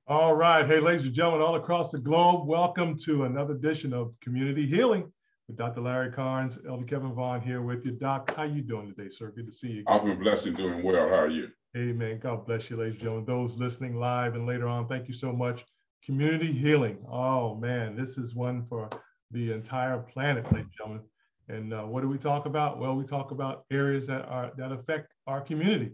All right. Hey, ladies and gentlemen, all across the globe, welcome to another edition of Community Healing with Dr. Larry Carnes, Elder Kevin Vaughan here with you. Doc, how you doing today, sir? Good to see you again. I've been blessed and doing well. How are you? Amen. God bless you, ladies and gentlemen. Those listening live and later on, thank you so much. Community Healing. Oh, man, this is one for the entire planet, ladies and gentlemen. And what do we talk about? Well, we talk about areas that affect our community.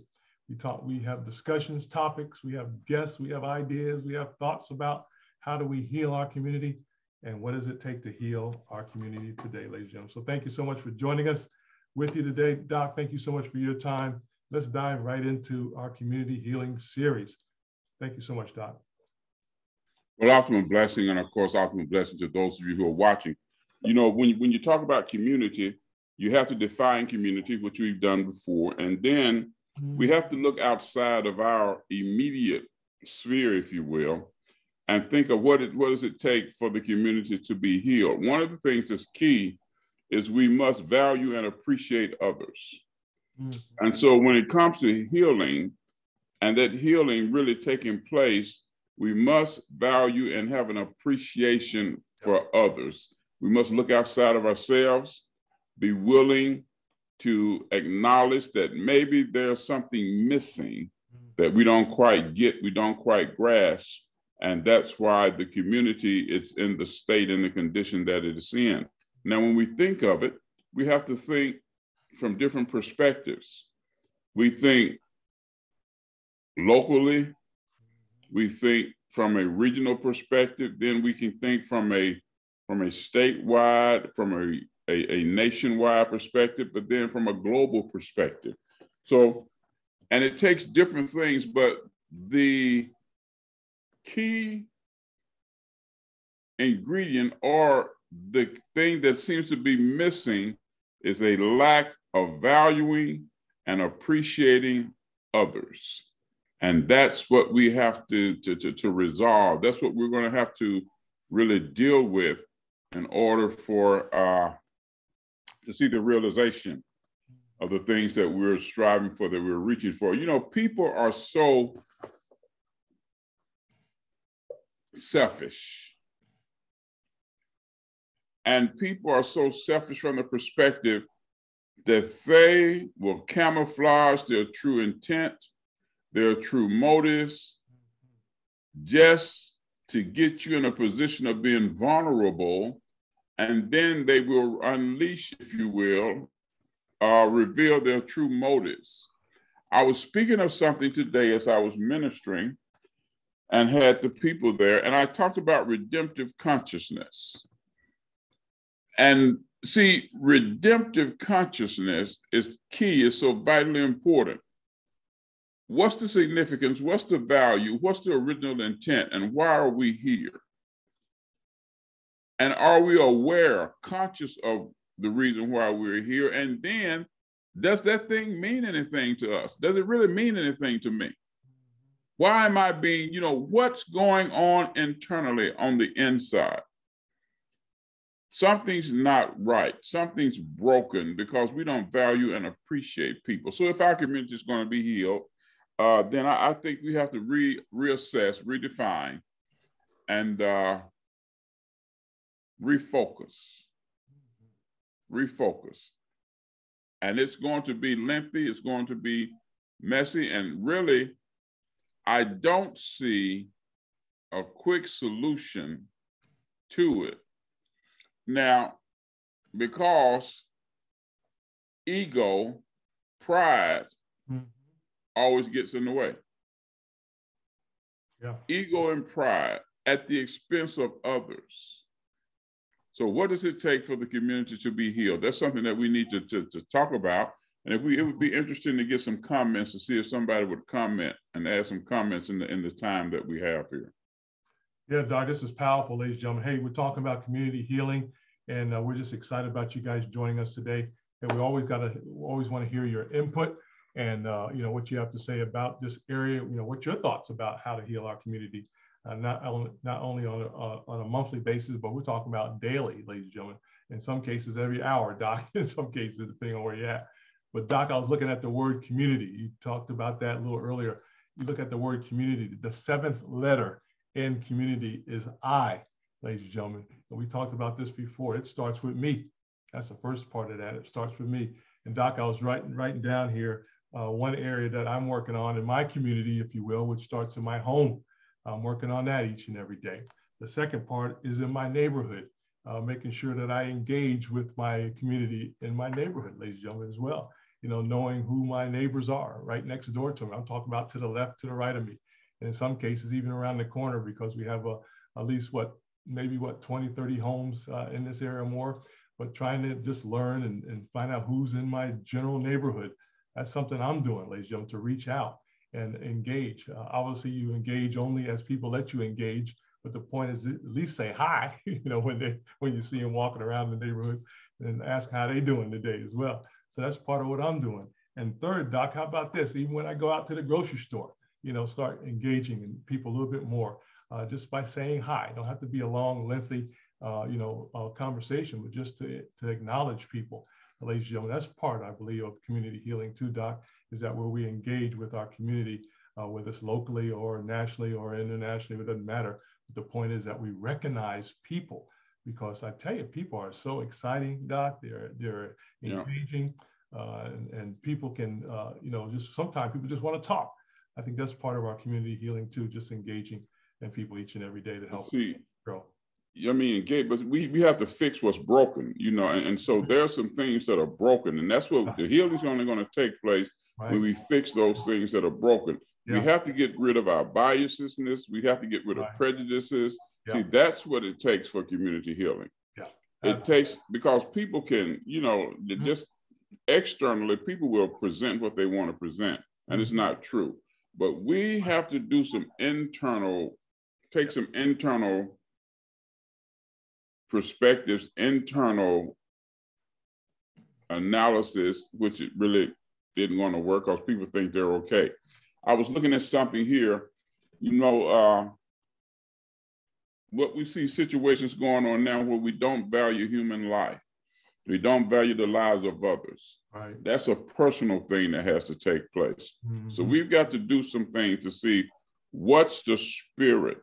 We have discussions, topics, we have guests, we have ideas, we have thoughts about how do we heal our community and what does it take to heal our community today, ladies and gentlemen. So thank you so much for joining us with you today. Doc, thank you so much for your time. Let's dive right into our community healing series. Thank you so much, Doc. Well, ultimate blessing, and of course, ultimate blessing to those of you who are watching. You know, when you talk about community, you have to define community, which we've done before, and then we have to look outside of our immediate sphere, if you will, and think of what does it take for the community to be healed. One of the things that's key is we must value and appreciate others. And so when it comes to healing, and that healing really taking place, we must value and have an appreciation for others. We must look outside of ourselves, be willing to acknowledge that maybe there's something missing that we don't quite get, we don't quite grasp. And that's why the community is in the state and the condition that it is in. Now, when we think of it, we have to think from different perspectives. We think locally, we think from a regional perspective, then we can think from a statewide, from a nationwide perspective, but then from a global perspective. So, and it takes different things, but the key ingredient or the thing that seems to be missing is a lack of valuing and appreciating others. And that's what we have to resolve. That's what we're going to have to really deal with in order for to see the realization of the things that we're striving for, that we're reaching for. You know, people are so selfish. And people are so selfish from the perspective that they will camouflage their true intent, their true motives, just to get you in a position of being vulnerable. And then they will unleash, if you will, reveal their true motives. I was speaking of something today as I was ministering and had the people there, and I talked about redemptive consciousness. And see, redemptive consciousness is key, is so vitally important. What's the significance? What's the value? What's the original intent? And why are we here? And are we aware, conscious of the reason why we're here? And then, does that thing mean anything to us? Does it really mean anything to me? Why am I being, what's going on internally on the inside? Something's not right. Something's broken because we don't value and appreciate people. So if our community is going to be healed, then I think we have to reassess, redefine, and refocus. And it's going to be lengthy. It's going to be messy. And really, I don't see a quick solution to it. Now, because ego, pride, always gets in the way. Yeah. Ego and pride at the expense of others. So what does it take for the community to be healed? That's something that we need to talk about. And it would be interesting to get some comments to see if somebody would comment and add some comments in the time that we have here. Yeah, Doc, this is powerful, ladies and gentlemen. Hey, we're talking about community healing, and we're just excited about you guys joining us today. And we always want to hear your input and what you have to say about this area. What's your thoughts about how to heal our community, not only on a monthly basis, but we're talking about daily, ladies and gentlemen. In some cases, every hour, Doc. In some cases, depending on where you're at. But Doc, I was looking at the word community. You talked about that a little earlier. You look at the word community, the seventh letter in community is I, ladies and gentlemen. And we talked about this before. It starts with me. That's the first part of that. It starts with me. And Doc, I was writing down here one area that I'm working on in my community, if you will, which starts in my home. I'm working on that each and every day. The second part is in my neighborhood, making sure that I engage with my community in my neighborhood, ladies and gentlemen, as well. You know, knowing who my neighbors are right next door to me. I'm talking about to the left, to the right of me. And in some cases, even around the corner, because we have at least maybe 20, 30 homes in this area or more, but trying to just learn and find out who's in my general neighborhood. That's something I'm doing, ladies and gentlemen, to reach out and engage. Obviously, you engage only as people let you engage, but the point is at least say hi, you know, when you see them walking around the neighborhood, and ask how they doing today as well. So that's part of what I'm doing. And third, Doc, how about this? Even when I go out to the grocery store, you know, start engaging in people a little bit more, just by saying hi. It don't have to be a long, lengthy, conversation, but just to acknowledge people. Ladies and gentlemen, that's part, I believe, of community healing too, Doc, is that where we engage with our community, whether it's locally or nationally or internationally, it doesn't matter. But the point is that we recognize people, because I tell you, people are so exciting, Doc. They're engaging, and people can, just sometimes people just want to talk. I think that's part of our community healing too, just engaging in people each and every day to help grow. I mean, Gabe, but we have to fix what's broken, you know, and so there are some things that are broken, and that's what the healing is only going to take place when we fix those things that are broken. Yeah. We have to get rid of our biasness. We have to get rid of prejudices. Yeah. See, that's what it takes for community healing. Yeah. It takes, because people can, you know, just externally, people will present what they want to present, and it's not true. But we have to do some internal perspectives, internal analysis, which it really didn't want to work because people think they're okay. I was looking at something here, you know, what we see situations going on now where we don't value human life. We don't value the lives of others. Right. That's a personal thing that has to take place. Mm-hmm. So we've got to do some things to see what's the spirit,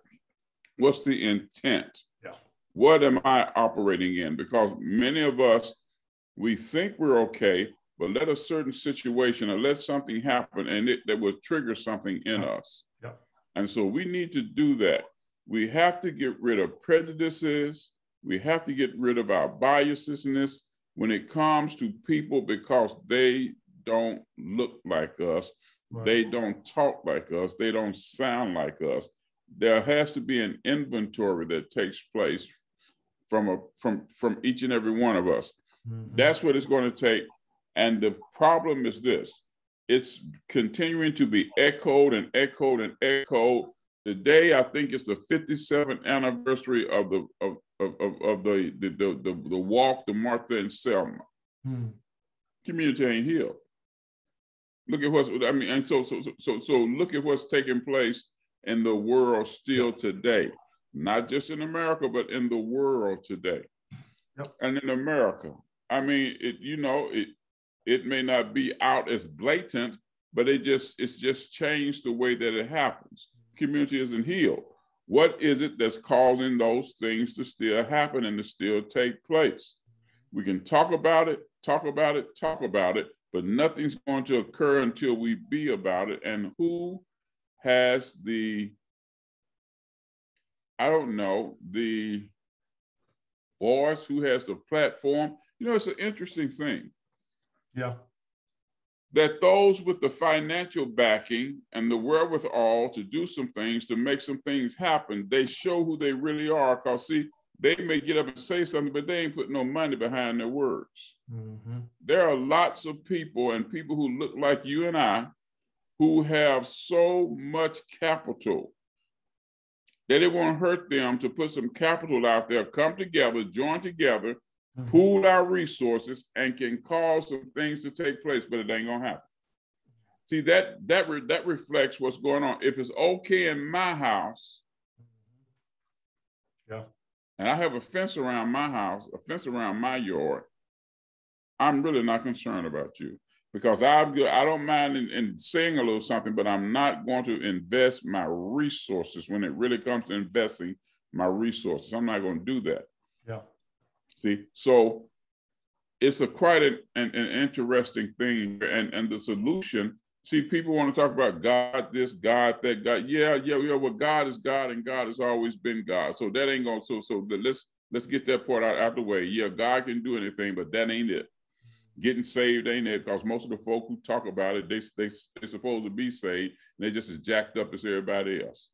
what's the intent. What am I operating in? Because many of us, we think we're okay, but let a certain situation or let something happen and that will trigger something in us. Yeah. And so we need to do that. We have to get rid of prejudices. We have to get rid of our biasness when it comes to people, because they don't look like us. Right. They don't talk like us. They don't sound like us. There has to be an inventory that takes place from each and every one of us. Mm-hmm. That's what it's going to take. And the problem is this: it's continuing to be echoed and echoed and echoed. Today, I think it's the 57th anniversary of the walk to Martha and Selma. Hmm. Community ain't healed. Look at and so look at what's taking place in the world still today. Not just in America, but in the world today. Yep. And in America, I mean, it may not be out as blatant, but it's just changed the way that it happens. Community isn't healed. What is it that's causing those things to still happen and to still take place? We can talk about it, but nothing's going to occur until we be about it. And who has the voice, who has the platform? You know, it's an interesting thing. Yeah. That those with the financial backing and the wherewithal to do some things, to make some things happen, they show who they really are. Because, see, they may get up and say something, but they ain't put no money behind their words. Mm-hmm. There are lots of people, and people who look like you and I, who have so much capital that it won't hurt them to put some capital out there, come together, join together, mm-hmm. pool our resources, and can cause some things to take place, but it ain't gonna happen. See, that reflects what's going on. If it's okay in my house, yeah, and I have a fence around my house, a fence around my yard, I'm really not concerned about you. because I don't mind in saying a little something, but I'm not going to invest my resources when it really comes to investing my resources. I'm not going to do that. Yeah. See, so it's quite an interesting thing, and the solution. See, people want to talk about God this, God that, God. Yeah. Well, God is God, and God has always been God. So that ain't going. So let's get that part out the way. Yeah, God can do anything, but that ain't it. Getting saved ain't it, because most of the folk who talk about it, they're supposed to be saved, and they just as jacked up as everybody else.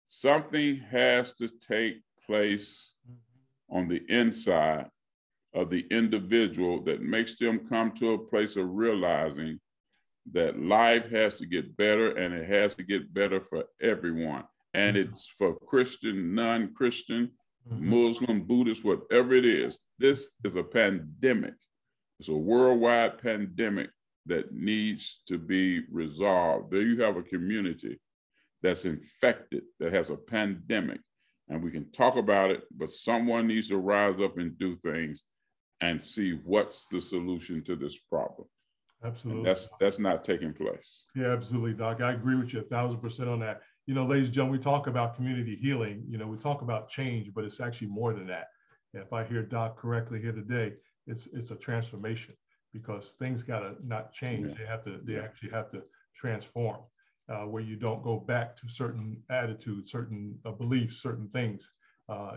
Something has to take place on the inside of the individual that makes them come to a place of realizing that life has to get better, and it has to get better for everyone. And it's for Christian, non-Christian, Muslim, Buddhist, whatever it is. This is a pandemic. It's a worldwide pandemic that needs to be resolved. There you have a community that's infected, that has a pandemic, and we can talk about it, but someone needs to rise up and do things and see what's the solution to this problem. Absolutely. And that's not taking place. Yeah, absolutely, Doc. I agree with you 1,000% on that. You know, ladies and gentlemen, we talk about community healing. You know, we talk about change, but it's actually more than that. And if I hear Doc correctly here today, it's a transformation, because things gotta not change. Yeah. They actually have to transform, where you don't go back to certain attitudes, certain beliefs, certain things.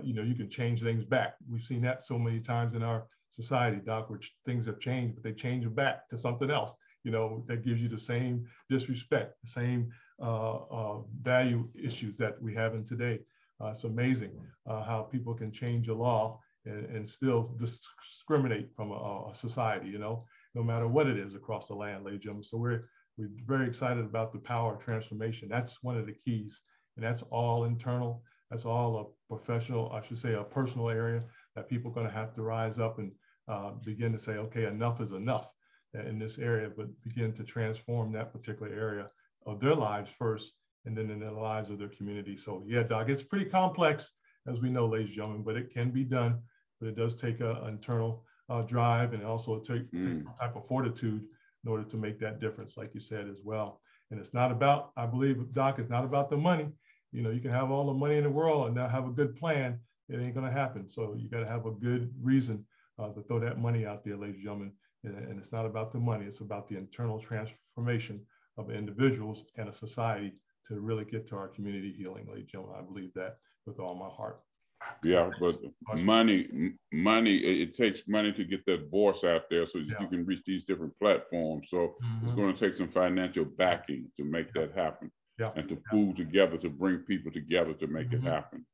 You know, you can change things back. We've seen that so many times in our society, Doc, which things have changed, but they change them back to something else, you know, that gives you the same disrespect, the same value issues that we have in today. It's amazing how people can change a law and still discriminate from a society, you know, no matter what it is across the land, ladies and gentlemen. So we're very excited about the power of transformation. That's one of the keys, and that's all internal. That's all a professional, I should say, a personal area that people are going to have to rise up and begin to say, okay, enough is enough in this area, but begin to transform that particular area of their lives first, and then in the lives of their community. So yeah, Doc, it's pretty complex, as we know, ladies and gentlemen, but it can be done. But it does take an internal drive, and also take a type of fortitude in order to make that difference, like you said as well. And it's not about, I believe, Doc, it's not about the money. You know, you can have all the money in the world and not have a good plan. It ain't going to happen. So you got to have a good reason to throw that money out there, ladies and gentlemen. And it's not about the money. It's about the internal transformation of individuals and a society to really get to our community healing, ladies and gentlemen. I believe that with all my heart. Yeah, but money, it takes money to get that voice out there so that you can reach these different platforms. So it's going to take some financial backing to make that happen, and to pool together, to bring people together to make it happen.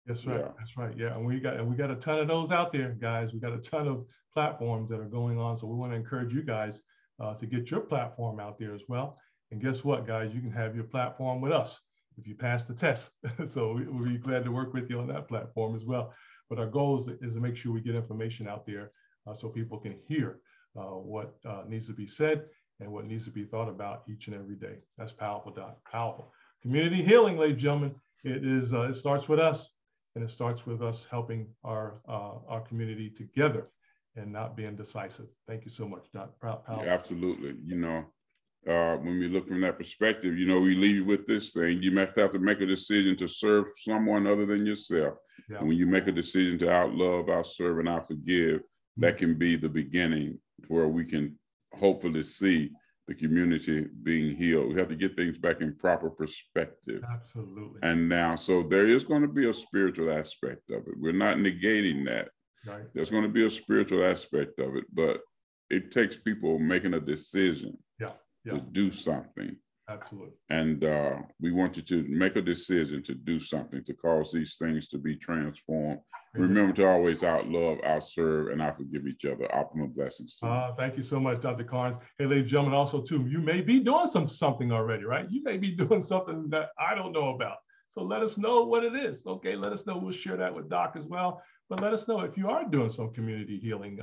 That's right. That's right. Yeah, and we got a ton of those out there, guys. We got a ton of platforms that are going on. So we want to encourage you guys to get your platform out there as well. And guess what, guys? You can have your platform with us if you pass the test. So we'll be glad to work with you on that platform as well. But our goal is to make sure we get information out there so people can hear what needs to be said and what needs to be thought about each and every day. That's powerful, Doc. Powerful. Community healing, ladies and gentlemen. It starts with us, and it starts with us helping our community together and not being decisive. Thank you so much, Doc. Yeah, absolutely. You know, when we look from that perspective, you know, we leave you with this thing. You might have to make a decision to serve someone other than yourself. Yeah. And when you make a decision to outlove, outserve, and outforgive, that can be the beginning where we can hopefully see the community being healed. We have to get things back in proper perspective. Absolutely. And now, so there is going to be a spiritual aspect of it. We're not negating that. Right. There's going to be a spiritual aspect of it, but it takes people making a decision to do something. Absolutely. And we want you to make a decision to do something to cause these things to be transformed. Remember to always outlove, outserve, and outforgive each other. Optimal blessings. Thank you so much, Dr. Carnes. Hey, ladies and gentlemen, also too, you may be doing something already, right? You may be doing something that I don't know about. So let us know what it is. Okay, let us know. We'll share that with Doc as well. But let us know if you are doing some community healing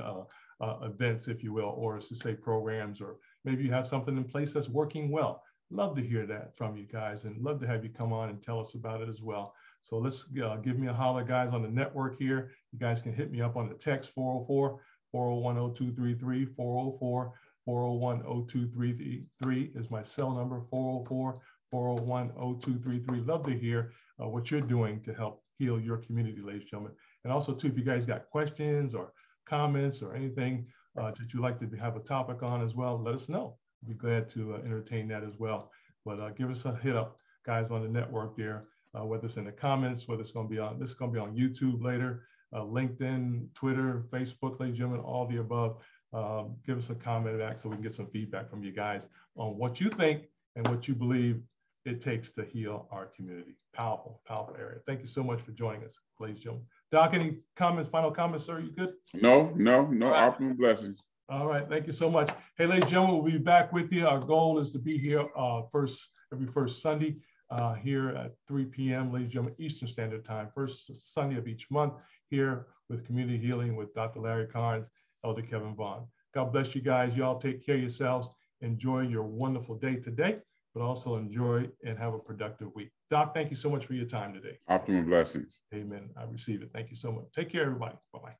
events, if you will, or to say programs, or maybe you have something in place that's working well. Love to hear that from you guys, and love to have you come on and tell us about it as well. So let's give me a holler, guys, on the network here. You guys can hit me up on the text 404-401-0233, 401-0233 is my cell number, 404-401-0233. Love to hear what you're doing to help heal your community, ladies and gentlemen. And also, too, if you guys got questions or comments or anything that you'd like to have a topic on as well, let us know. We'd be glad to entertain that as well. But give us a hit up, guys, on the network there, whether it's in the comments, whether it's going to be on, this is going to be on YouTube later, LinkedIn, Twitter, Facebook, ladies and gentlemen, all the above. Give us a comment back so we can get some feedback from you guys on what you think and what you believe it takes to heal our community. Powerful, powerful area. Thank you so much for joining us, ladies and gentlemen. Doc, any comments, final comments, sir? You good? No, right. Optimum blessings. All right, thank you so much. Hey, ladies and gentlemen, we'll be back with you. Our goal is to be here every first Sunday here at 3 p.m., ladies and gentlemen, Eastern Standard Time, first Sunday of each month here with Community Healing with Dr. Larry Carnes, Elder Kevin Vaughan. God bless you guys. Y'all take care of yourselves. Enjoy your wonderful day today, but also enjoy and have a productive week. Doc, thank you so much for your time today. Optimum blessings. Amen. I receive it. Thank you so much. Take care, everybody. Bye-bye.